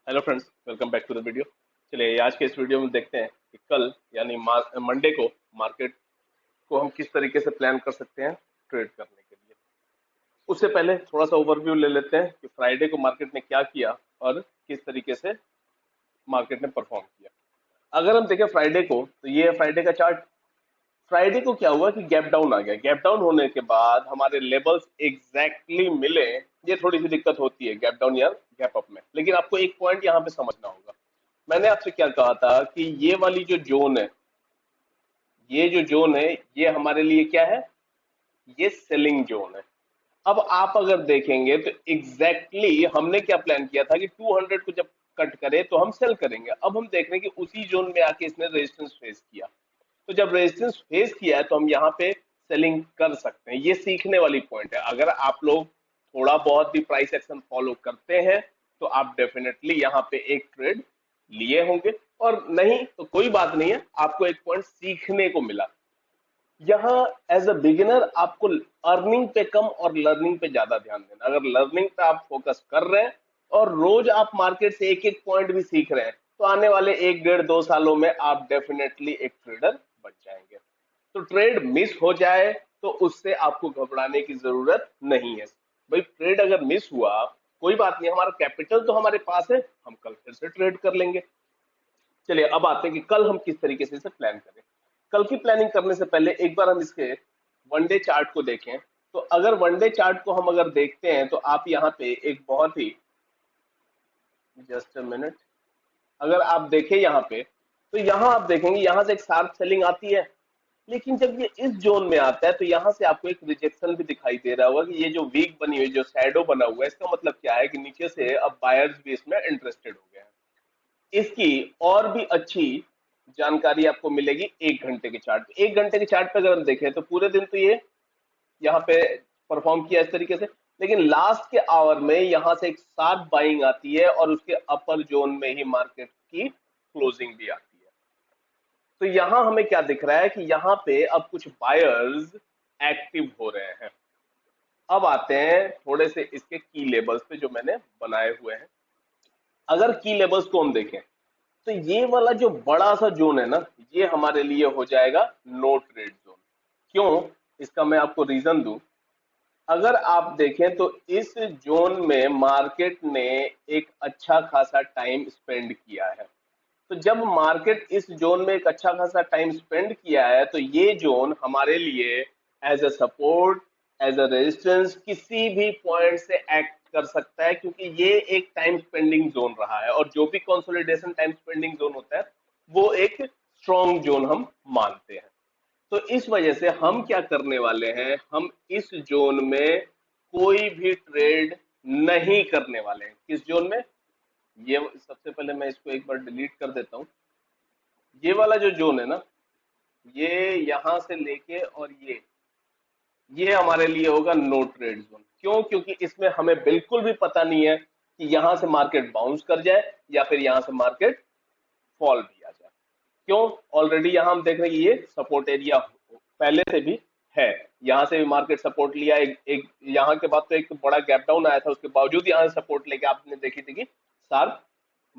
Hello friends, welcome back to the video. चलिए आज के इस वीडियो में देखते हैं कि कल यानी मंडे को मार्केट को हम किस तरीके से प्लान कर सकते हैं ट्रेड करने के लिए। उससे पहले थोड़ा सा ओवरव्यू ले लेते हैं कि फ्राइडे को मार्केट ने क्या किया और किस तरीके से मार्केट ने परफॉर्म किया। अगर हम देखें फ्राइडे को, तो ये है फ्राइडे का चार्ट। फ्राइडे को क्या हुआ कि गैप डाउन आ गया। गैप डाउन होने के बाद हमारे लेवल्स एग्जैक्टली मिले। ये थोड़ी सी दिक्कत होती है गैप डाउन या गैप अप में, लेकिन आपको एक पॉइंट यहाँ पे समझना होगा। मैंने आपसे क्या कहा था कि ये वाली जो जोन है, ये जो जोन है, ये हमारे लिए क्या है? ये सेलिंग जोन है। अब आप अगर देखेंगे तो हमने क्या प्लान किया था कि 200 को जब कट करे तो हम सेल करेंगे। अब हम देख रहे हैं कि उसी जोन में आके इसने रेजिस्टेंस फेस किया। तो जब रेजिस्टेंस फेस किया है तो हम यहाँ पे सेलिंग कर सकते हैं। ये सीखने वाली पॉइंट है। अगर आप लोग थोड़ा बहुत भी प्राइस एक्शन फॉलो करते हैं तो आप डेफिनेटली यहाँ पे एक ट्रेड लिए होंगे, और नहीं तो कोई बात नहीं है, आपको एक पॉइंट सीखने को मिला। यहाँ एज अ बिगिनर आपको अर्निंग पे कम और लर्निंग पे ज्यादा ध्यान देना। अगर लर्निंग पे आप फोकस कर रहे हैं और रोज आप मार्केट से एक एक पॉइंट भी सीख रहे हैं, तो आने वाले 1 डेढ़ 2 सालों में आप डेफिनेटली एक ट्रेडर बन जाएंगे। तो ट्रेड मिस हो जाए तो उससे आपको घबराने की जरूरत नहीं है। भाई ट्रेड अगर मिस हुआ, कोई बात नहीं, हमारा कैपिटल तो हमारे पास है, हम कल फिर से ट्रेड कर लेंगे। चलिए अब आते हैं कि कल हम किस तरीके से इसे प्लान करें। कल की प्लानिंग करने से पहले एक बार हम इसके वनडे चार्ट को देखें। तो अगर वनडे चार्ट को हम अगर देखते हैं तो आप यहाँ पे एक बहुत ही, जस्ट अ मिनट, अगर आप देखें यहाँ पे, तो यहाँ आप देखेंगे यहाँ से एक शार्प सेलिंग आती है। लेकिन जब ये इस जोन में आता है तो यहाँ से आपको एक रिजेक्शन भी दिखाई दे रहा होगा कि ये जो वीक बनी हुई, जो शैडो बना हुआ है, इसका मतलब क्या है कि नीचे से अब बायर्स भी इसमें इंटरेस्टेड हो गए हैं। इसकी और भी अच्छी जानकारी आपको मिलेगी 1 घंटे के चार्ट पे। 1 घंटे के चार्ट पे अगर हम देखें तो पूरे दिन तो ये यहाँ पे परफॉर्म किया इस तरीके से, लेकिन लास्ट के आवर में यहाँ से एक शार्प बाइंग आती है और उसके अपर जोन में ही मार्केट की क्लोजिंग भी आती है। तो यहाँ हमें क्या दिख रहा है कि यहाँ पे अब कुछ बायर्स एक्टिव हो रहे हैं। अब आते हैं थोड़े से इसके की लेवल्स पे जो मैंने बनाए हुए हैं। अगर की लेवल्स को हम देखें तो ये वाला जो बड़ा सा जोन है ना, ये हमारे लिए हो जाएगा नो ट्रेड जोन। क्यों? इसका मैं आपको रीजन दूं। अगर आप देखें तो इस जोन में मार्केट ने एक अच्छा खासा टाइम स्पेंड किया है। तो जब मार्केट इस जोन में एक अच्छा खासा टाइम स्पेंड किया है तो ये जोन हमारे लिए as a support, as a resistance किसी भी पॉइंट से एक्ट कर सकता है, क्योंकि ये एक टाइम स्पेंडिंग जोन रहा है और जो भी कंसोलिडेशन टाइम स्पेंडिंग जोन होता है वो एक स्ट्रॉन्ग जोन हम मानते हैं। तो इस वजह से हम क्या करने वाले हैं, हम इस जोन में कोई भी ट्रेड नहीं करने वाले हैं। किस जोन में? ये सबसे पहले मैं इसको एक बार डिलीट कर देता हूं। ये वाला जो जोन है ना, ये यहां से लेके और ये हमारे लिए होगा नो ट्रेड जोन। क्यों? क्योंकि इसमें हमें बिल्कुल भी पता नहीं है कि यहां से मार्केट बाउंस कर जाए या फिर यहां से मार्केट फॉल भी आ जाए। क्यों? ऑलरेडी यहां हम देख रहे हैं कि ये सपोर्ट एरिया पहले से भी है। यहां से भी मार्केट सपोर्ट लिया, एक यहां के बाद तो एक बड़ा गैप डाउन आया था, उसके बावजूद यहां से सपोर्ट लेके आपने देखी थी कि शार्प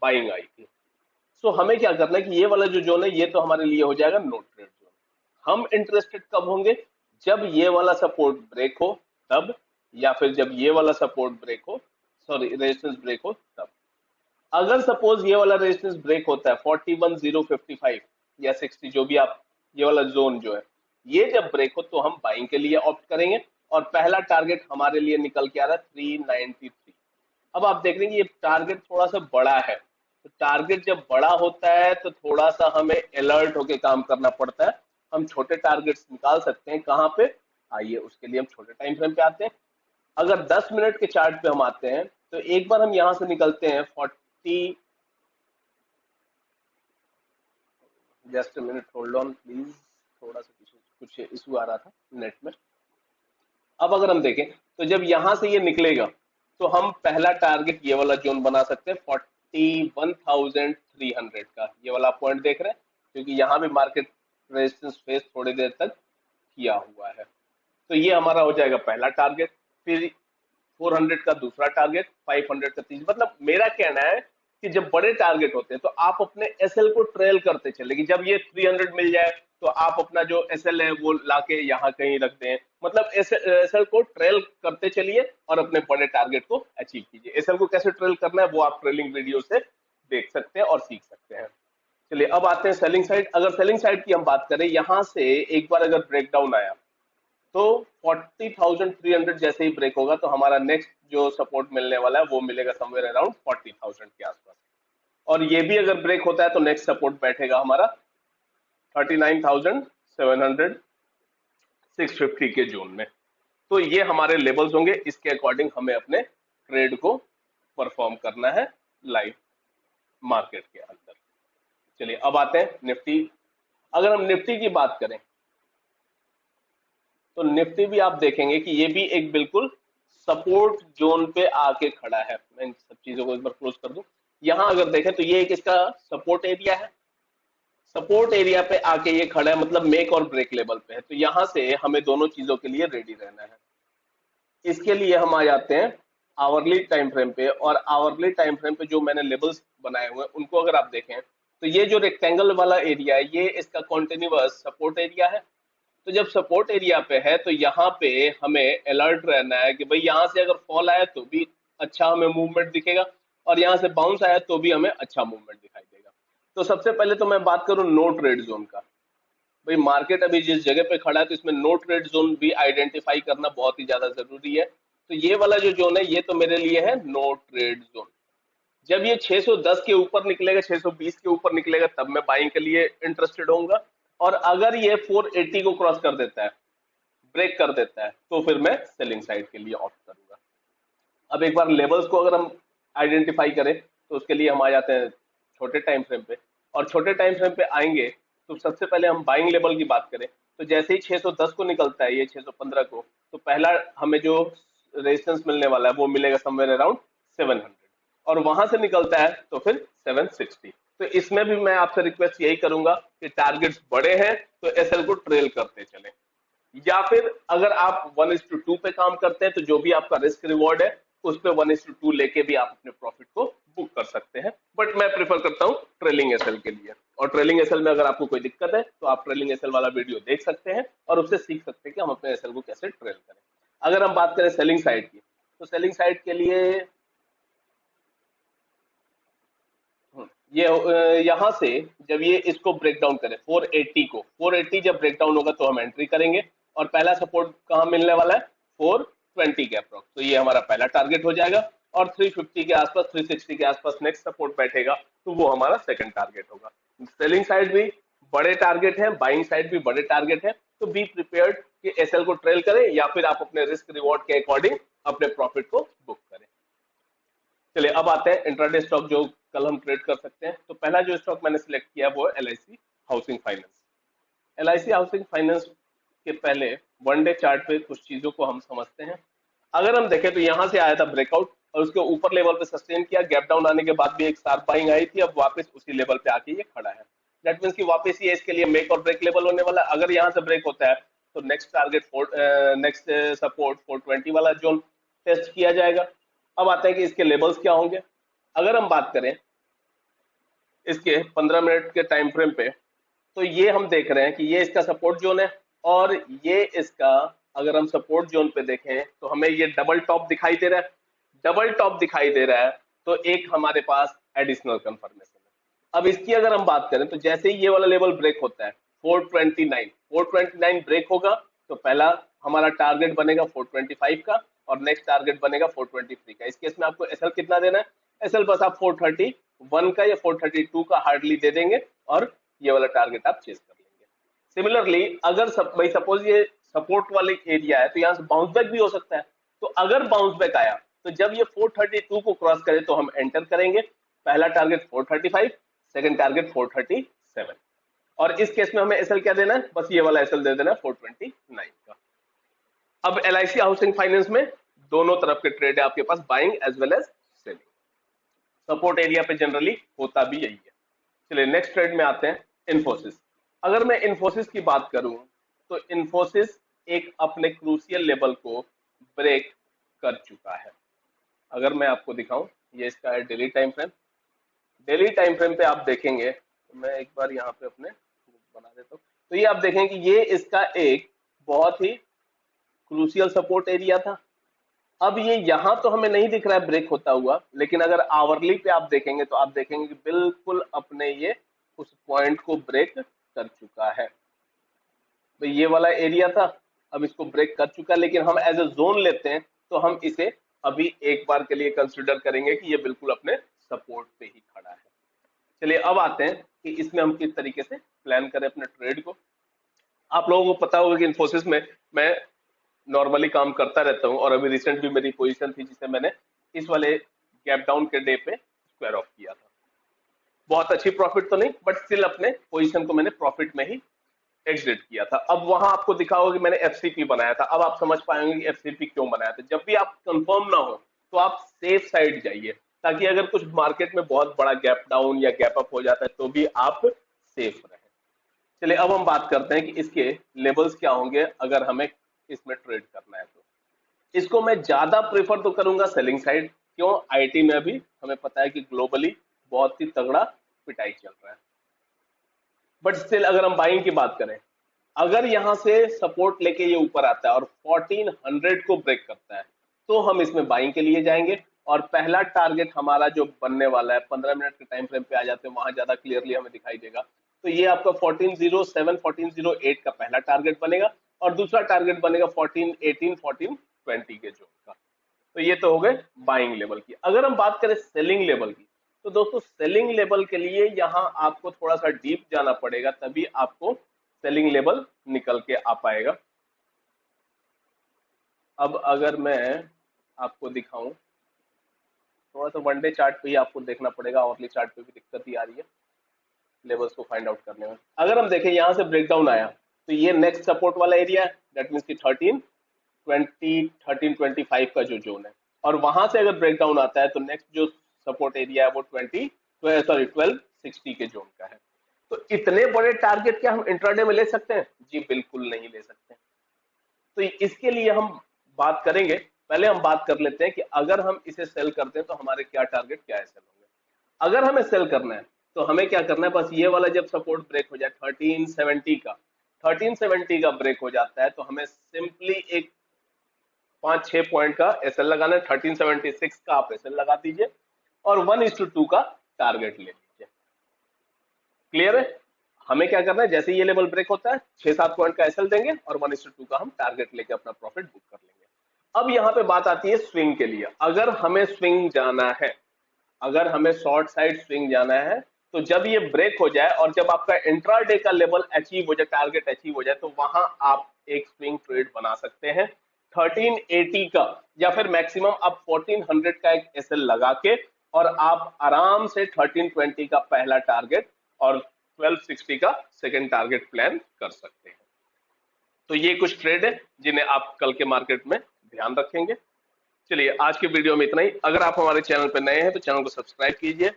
बाइंग आई थी। सो हमें क्या करना है कि ये वाला जो जोन है ये तो हमारे लिए हो जाएगा नो ट्रेड जोन। हम इंटरेस्टेड कब होंगे? जब ये वाला सपोर्ट ब्रेक हो तब, या फिर जब ये वाला सपोर्ट ब्रेक हो, सॉरी रेजिस्टेंस ब्रेक हो तब। अगर सपोज ये वाला रेजिस्टेंस ब्रेक होता है 41055 या 60, जो भी आप, ये वाला जोन जो है, ये जब ब्रेक हो तो हम बाइंग के लिए ऑप्ट करेंगे। और पहला टारगेट हमारे लिए निकल के आ रहा है 393। अब आप देख रहे हैं कि ये टारगेट थोड़ा सा बड़ा है। तो टारगेट जब बड़ा होता है तो थोड़ा सा हमें अलर्ट होके काम करना पड़ता है। हम छोटे टारगेट्स निकाल सकते हैं कहाँ पे? आइए उसके लिए हम छोटे टाइम फ्रेम पे आते हैं। अगर 10 मिनट के चार्ट पे हम आते हैं तो एक बार हम यहां से निकलते हैं 40, just minute hold on please, थोड़ा सा कुछ इशू आ रहा था नेट में। अब अगर हम देखें तो जब यहां से ये निकलेगा तो हम पहला टारगेट ये वाला जोन बना सकते हैं 41,300 का। ये वाला पॉइंट देख रहे हैं, क्योंकि यहाँ भी मार्केट रेजिस्टेंस फेस थोड़ी देर तक किया हुआ है। तो ये हमारा हो जाएगा पहला टारगेट। फिर 400 का दूसरा टारगेट, 500 का तीसरा। मतलब मेरा कहना है कि जब बड़े टारगेट होते हैं तो आप अपने एसएल को ट्रेल करते चले, कि जब ये 300 मिल जाए तो आप अपना जो एसएल है वो लाके यहाँ कहीं रख दें, मतलब एसएल को ट्रेल करते चलिए और अपने बड़े टारगेट को अचीव कीजिए। एसएल को कैसे ट्रेल करना है वो आप ट्रेलिंग वीडियो से देख सकते हैं और सीख सकते हैं। चलिए अब आते हैं सेलिंग साइड। अगर सेलिंग साइड की हम बात करें, यहाँ से एक बार अगर ब्रेकडाउन आया तो 40,300 जैसे ही ब्रेक होगा तो हमारा नेक्स्ट जो सपोर्ट मिलने वाला है वो मिलेगा समवेयर अराउंड 40,000 के आसपास। और ये भी अगर ब्रेक होता है तो नेक्स्ट सपोर्ट बैठेगा हमारा 39,700 650 के जोन में। तो ये हमारे लेवल्स होंगे, इसके अकॉर्डिंग हमें अपने ट्रेड को परफॉर्म करना है लाइव मार्केट के अंदर। चलिए अब आते हैं निफ्टी। अगर हम निफ्टी की बात करें तो निफ्टी भी आप देखेंगे कि ये भी एक बिल्कुल सपोर्ट जोन पे आके खड़ा है। मैं इन सब चीजों को एक बार क्लोज कर दूं। यहां अगर देखें तो ये एक इसका सपोर्ट एरिया है, सपोर्ट एरिया पे आके ये खड़ा है, मतलब मेक और ब्रेक लेवल पे है। तो यहां से हमें दोनों चीजों के लिए रेडी रहना है। इसके लिए हम आ जाते हैं आवरली टाइम फ्रेम पे, और आवरली टाइम फ्रेम पे जो मैंने लेवल्स बनाए हुए हैं उनको अगर आप देखें तो ये जो रेक्टेंगल वाला एरिया है ये इसका कॉन्टिन्यूअस सपोर्ट एरिया है। तो जब सपोर्ट एरिया पे है तो यहाँ पे हमें अलर्ट रहना है कि भाई यहाँ से अगर फॉल आया तो भी अच्छा हमें मूवमेंट दिखेगा, और यहाँ से बाउंस आया तो भी हमें अच्छा मूवमेंट दिखाई देगा। तो सबसे पहले तो मैं बात करूँ नो ट्रेड जोन का। भाई मार्केट अभी जिस जगह पे खड़ा है तो इसमें नो ट्रेड जोन भी आइडेंटिफाई करना बहुत ही ज्यादा जरूरी है। तो ये वाला जो जोन है ये तो मेरे लिए है नो ट्रेड जोन। जब ये 610 के ऊपर निकलेगा, 620 के ऊपर निकलेगा, तब मैं बाइंग के लिए इंटरेस्टेड होऊंगा। और अगर ये 480 को क्रॉस कर देता है, ब्रेक कर देता है, तो फिर मैं सेलिंग साइड के लिए ऑप्ट करूंगा। अब एक बार लेवल्स को अगर हम आइडेंटिफाई करें तो उसके लिए हम आ जाते हैं छोटे टाइम फ्रेम पे। और छोटे टाइम फ्रेम पे आएंगे तो सबसे पहले हम बाइंग लेवल की बात करें तो जैसे ही 610 को निकलता है, ये 615 को, तो पहला हमें जो रेजिस्टेंस मिलने वाला है वो मिलेगा समवेयर अराउंड 700, और वहां से निकलता है तो फिर 760। तो इसमें भी मैं आपसे रिक्वेस्ट यही करूंगा कि टारगेट्स बड़े हैं तो एसएल को ट्रेल करते चलें, या फिर अगर आप 1:2 पे काम करते हैं तो जो भी आपका रिस्क रिवॉर्ड है उस पे 1:2 लेके भी आप अपने प्रॉफिट को बुक कर सकते हैं। बट मैं प्रेफर करता हूँ ट्रेलिंग एसएल के लिए। और ट्रेलिंग एसएल में अगर आपको कोई दिक्कत है तो आप ट्रेलिंग एसएल वाला वीडियो देख सकते हैं और उससे सीख सकते हैं कि हम अपने एसएल को कैसे ट्रेल करें। अगर हम बात करें सेलिंग साइड की, तो सेलिंग साइड के लिए ये यहाँ से जब ये इसको ब्रेक डाउन करें 480 को, 480 जब ब्रेक डाउन होगा तो हम एंट्री करेंगे। और पहला सपोर्ट कहाँ मिलने वाला है, 420 के अप्रॉक्स, तो ये हमारा पहला टारगेट हो जाएगा। और 350 के आसपास, 360 के आसपास नेक्स्ट सपोर्ट बैठेगा तो वो हमारा सेकंड टारगेट होगा। सेलिंग साइड भी बड़े टारगेट है, बाइंग साइड भी बड़े टारगेट है। तो बी प्रिपेयर्ड कि एसएल को ट्रेल करें या फिर आप अपने रिस्क रिवॉर्ड के अकॉर्डिंग अपने प्रॉफिट को बुक करें। चलिए अब आते हैं इंट्राडे स्टॉक जो कल हम ट्रेड कर सकते हैं। तो पहला जो स्टॉक मैंने सिलेक्ट किया वो है LIC housing finance. LIC housing finance के पहले वन डे चार्ट पे कुछ चीजों को हम समझते हैं। अगर हम देखें तो यहाँ से आया था ब्रेकआउट और उसके ऊपर लेवल पे सस्टेन किया, गैप डाउन आने के बाद भी एक शार्प बाइंग आई थी, अब वापस उसी लेवल पे आके ये खड़ा है। दैट मीन्स कि वापस ये इसके लिए मेक और ब्रेक लेवल होने वाला है। अगर यहाँ से ब्रेक होता है तो नेक्स्ट टारगेट नेक्स्ट सपोर्ट 420 वाला जोन टेस्ट किया जाएगा। अब आता है कि इसके लेवल्स क्या होंगे। अगर हम बात करें इसके 15 मिनट के टाइम फ्रेम पे तो ये हम देख रहे हैं कि ये इसका सपोर्ट जोन है, और ये इसका अगर हम सपोर्ट जोन पे देखें तो हमें ये डबल टॉप दिखाई दे रहा है। डबल टॉप दिखाई दे रहा है तो एक हमारे पास एडिशनल कंफर्मेशन है। अब इसकी अगर हम बात करें तो जैसे ही ये वाला लेवल ब्रेक होता है 429 ब्रेक होगा तो पहला हमारा टारगेट बनेगा 425 का और नेक्स्ट टारगेट बनेगा 423 का। इस केस में आपको एसएल कितना देना है, एसएल बस आप 431 का या 432 का हार्डली दे देंगे और ये वाला टारगेट आप चेस कर लेंगे। सिमिलरली अगर भाई सपोज ये सपोर्ट वाली एरिया है तो यहाँ से बाउंस बैक भी हो सकता है। तो अगर बाउंस बैक आया तो जब ये 432 को क्रॉस करे तो हम एंटर करेंगे। पहला टारगेट 435, सेकंड टारगेट 437, और इस केस में हमें एसएल क्या देना है, बस ये वाला एसएल दे देना है 429 का। अब एलआईसी हाउसिंग फाइनेंस में दोनों तरफ के ट्रेड है आपके पास, buying as well as selling. Support area पे जनरली होता भी यही है। चलिए नेक्स्ट ट्रेड में आते हैं इन्फोसिस। अगर मैं इन्फोसिस की बात करूं तो इन्फोसिस एक अपने क्रूशियल लेवल को ब्रेक कर चुका है। अगर मैं आपको दिखाऊं, ये इसका है daily time frame. Daily time frame पे आप देखेंगे, तो मैं एक बार यहाँ पे अपने बना देता हूँ, तो ये आप देखें कि ये इसका एक बहुत ही क्रूशियल सपोर्ट एरिया था। अब ये यहाँ तो हमें नहीं दिख रहा है ब्रेक होता हुआ, लेकिन अगर आवरली पे आप देखेंगे तो आप देखेंगे कि बिल्कुल अपने ये उस पॉइंट को ब्रेक कर चुका है। तो ये वाला एरिया था, अब इसको ब्रेक कर चुका है, लेकिन हम एज ए जोन लेते हैं तो हम इसे अभी एक बार के लिए कंसिडर करेंगे कि ये बिल्कुल अपने सपोर्ट पे ही खड़ा है। चलिए अब आते हैं कि इसमें हम किस तरीके से प्लान करें अपने ट्रेड को। आप लोगों को पता होगा कि इन्फोसिस में मैं नॉर्मली काम करता रहता हूँ, और अभी रिसेंट भी मेरी पोजीशन थी जिसे मैंने इस वाले गैप डाउन के डे पे स्क्वायर ऑफ किया था। बहुत अच्छी प्रॉफिट तो नहीं, बट स्टिल अपने पोजीशन को मैंने प्रॉफिट में ही एग्जिट किया था। अब वहां आपको दिखा होगा कि मैंने एफसीपी बनाया था। अब आप समझ पाएंगे कि एफसीपी क्यों बनाया था। जब भी आप कंफर्म ना हो तो आप सेफ साइड जाइए, ताकि अगर कुछ मार्केट में बहुत बड़ा गैप डाउन या गैप अप हो जाता है तो भी आप सेफ रहें। चलिए अब हम बात करते हैं कि इसके लेवल्स क्या होंगे अगर हमें इसमें ट्रेड करना है। तो इसको मैं ज्यादा प्रेफर तो करूंगा सेलिंग साइड। क्यों? आईटी में अभी हमें पता है कि ग्लोबली बहुत ही तगड़ा पिटाई चल रहा है। बट स्टिल अगर हम बाइंग की बात करें, अगर यहां से सपोर्ट लेके ये ऊपर आता है और 1400 को ब्रेक करता है तो हम इसमें बाइंग के लिए जाएंगे। और पहला टारगेट हमारा जो बनने वाला है, 15 मिनट के टाइम फ्रेम पे आ जाते हैं, वहां ज्यादा क्लियरली हमें दिखाई देगा। तो ये आपका 1407 1408 का पहला टारगेट बनेगा, और दूसरा टारगेट बनेगा 1418 1420 के जोन का। तो ये तो हो गए बाइंग लेवल की। अगर हम बात करें सेलिंग लेवल की, तो दोस्तों सेलिंग लेवल के लिए यहाँ आपको थोड़ा सा डीप जाना पड़ेगा, तभी आपको सेलिंग लेवल निकल के आ पाएगा। अब अगर मैं आपको दिखाऊं, थोड़ा सा वनडे चार्ट पे ही आपको देखना पड़ेगा, आवरली चार्ट पे भी दिक्कत ही आ रही है लेवल्स को फाइंड आउट करने में। अगर हम देखें यहाँ से ब्रेकडाउन आया तो ये नेक्स्ट सपोर्ट वाला एरिया है, दैट मीन्स की 1325 का जो जोन है। और वहां से अगर ब्रेकडाउन आता है तो नेक्स्ट जो सपोर्ट एरिया है वो 1260 के जोन का है। तो इतने बड़े टारगेट क्या हम इंट्राडे में ले सकते हैं? जी बिल्कुल नहीं ले सकते। तो इसके लिए हम बात करेंगे, पहले हम बात कर लेते हैं कि अगर हम इसे सेल करते हैं तो हमारे क्या टारगेट, क्या है सेल होंगे। अगर हमें सेल करना है तो हमें क्या करना है, बस ये वाला जब सपोर्ट ब्रेक हो जाए 1370 का ब्रेक हो जाता है तो हमें सिंपली एक 5-6 पॉइंट का एसएल लगाना है। 1376 का आप एसएल लगा दीजिए और 1:2 का टारगेट ले लीजिए। क्लियर है? हमें क्या करना है, जैसे ये लेवल ब्रेक होता है 6-7 पॉइंट का एसएल देंगे और 1:2 का हम टारगेट लेके अपना प्रॉफिट बुक कर लेंगे। अब यहाँ पे बात आती है स्विंग के लिए। अगर हमें स्विंग जाना है, अगर हमें शॉर्ट साइड स्विंग जाना है, तो जब ये ब्रेक हो जाए और जब आपका इंट्राडे का लेवल अचीव हो जाए, टारगेट अचीव हो जाए, तो वहां आप एक स्विंग ट्रेड बना सकते हैं 1380 का, या फिर मैक्सिमम आप 1400 का एक एसएल लगा के, और आप आराम से 1320 का पहला टारगेट और 1260 का सेकेंड टारगेट प्लान कर सकते हैं। तो ये कुछ ट्रेड है जिन्हें आप कल के मार्केट में ध्यान रखेंगे। चलिए आज के वीडियो में इतना ही। अगर आप हमारे चैनल पर नए हैं तो चैनल को सब्सक्राइब कीजिए,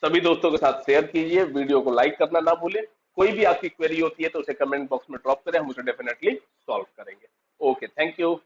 सभी दोस्तों के साथ शेयर कीजिए, वीडियो को लाइक करना ना भूलें। कोई भी आपकी क्वेरी होती है तो उसे कमेंट बॉक्स में ड्रॉप करें, हम उसे डेफिनेटली सॉल्व करेंगे। Okay, thank you.